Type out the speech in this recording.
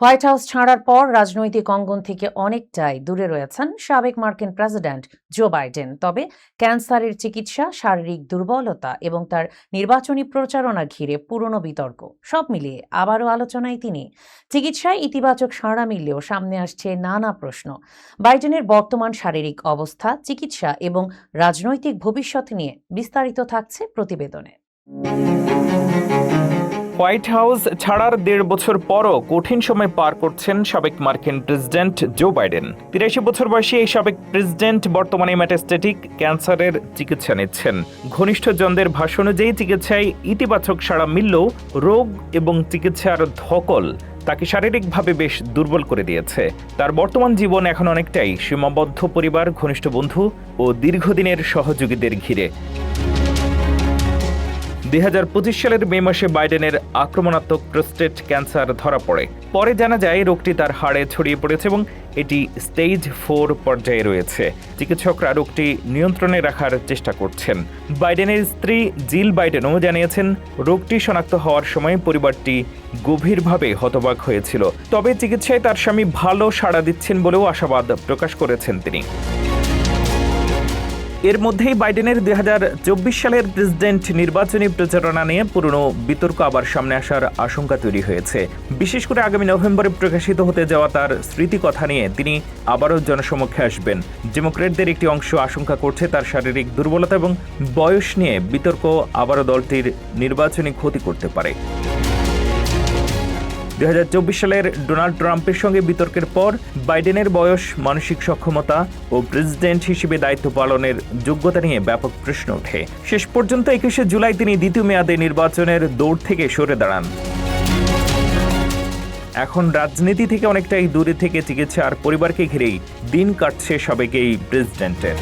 White house ছাড়ার পর রাজনৈতিক অঙ্গন থেকে অনেকটাই দূরে রয়েছেন সাবেক মার্কিন প্রেসিডেন্ট জো বাইডেন। তবে ক্যান্সারের চিকিৎসা, শারীরিক দুর্বলতা এবং তার নির্বাচনী প্রচারণা ঘিরে পুরনো বিতর্ক সব মিলিয়ে আবারও আলোচনায় তিনি। চিকিৎসায় ইতিবাচক সাড়া মিললেও সামনে আসছে নানা প্রশ্ন। বাইডেনের বর্তমান শারীরিক অবস্থা, চিকিৎসা এবং রাজনৈতিক ভবিষ্যৎ নিয়ে বিস্তারিত থাকছে প্রতিবেদনে। হোয়াইট হাউস ছাড়ার 1.5 বছর পরও কঠিন সময় পার করছেন সাবেক মার্কিন প্রেসিডেন্ট জো বাইডেন। 83 বছর বয়সী এই সাবেক প্রেসিডেন্ট বর্তমানে মেটাস্টেটিক ক্যান্সারের চিকিৎসা নিচ্ছেন। ঘনিষ্ঠজনদের ভাষ্য অনুযায়ী চিকিৎসায় ইতিবাচক সাড়া মিললেও রোগ এবং চিকিৎসার ধকল তাকে শারীরিকভাবে বেশ দুর্বল করে দিয়েছে। তার বর্তমান জীবন এখন অনেকটাই সীমাবদ্ধ পরিবার, ঘনিষ্ঠ বন্ধু ও দীর্ঘদিনের সহযোগীদের ঘিরে। 2025 সালের মে মাসে বাইডেনের আক্রমণাত্মক প্রোস্টেট ক্যান্সার ধরা পড়ে। পরে জানা যায় রোগটি তার হাড়ে ছড়িয়ে পড়েছে এবং এটি স্টেজ 4 পর্যায়ে রয়েছে। চিকিৎসকরা রোগটি নিয়ন্ত্রণে রাখার চেষ্টা করছেন। বাইডেনের স্ত্রী জিল বাইডেনও জানিয়েছেন, রোগটি শনাক্ত হওয়ার সময় পরিবারটি গভীরভাবে হতবাক হয়েছিল। তবে চিকিৎসায় তার স্বামী ভালো সাড়া দিচ্ছেন বলেও আশাবাদ প্রকাশ করেছেন তিনি। এর মধ্যেই বাইডেনের 2024 সালের প্রেসিডেন্ট নির্বাচনী প্রচারণা নিয়ে পুরনো বিতর্ক আবার সামনে আসার আশঙ্কা তৈরি হয়েছে। বিশেষ করে আগামী নভেম্বরে প্রকাশিত হতে যাওয়া তার স্মৃতিকথা নিয়ে তিনি আবারও জনসমক্ষে আসবেন। ডেমোক্র্যাটদের একটি অংশ আশঙ্কা করছে তার শারীরিক দুর্বলতা এবং বয়স নিয়ে বিতর্ক আবারও দলটির নির্বাচনী ক্ষতি করতে পারে। 2024 সালের ডোনাল্ড ট্রাম্পের সঙ্গে বিতর্কের পর বাইডেনের বয়স, মানসিক সক্ষমতা ও প্রেসিডেন্ট হিসেবে দায়িত্ব পালনের যোগ্যতা নিয়ে ব্যাপক প্রশ্ন ওঠে। শেষ পর্যন্ত 21 জুলাই তিনি দ্বিতীয় মেয়াদে নির্বাচনের দৌড় থেকে সরে দাঁড়ান। এখন রাজনীতি থেকে অনেকটাই দূরে থেকে চিকিৎসা আর পরিবারকে ঘিরেই দিন কাটছে সাবেক এই প্রেসিডেন্টের।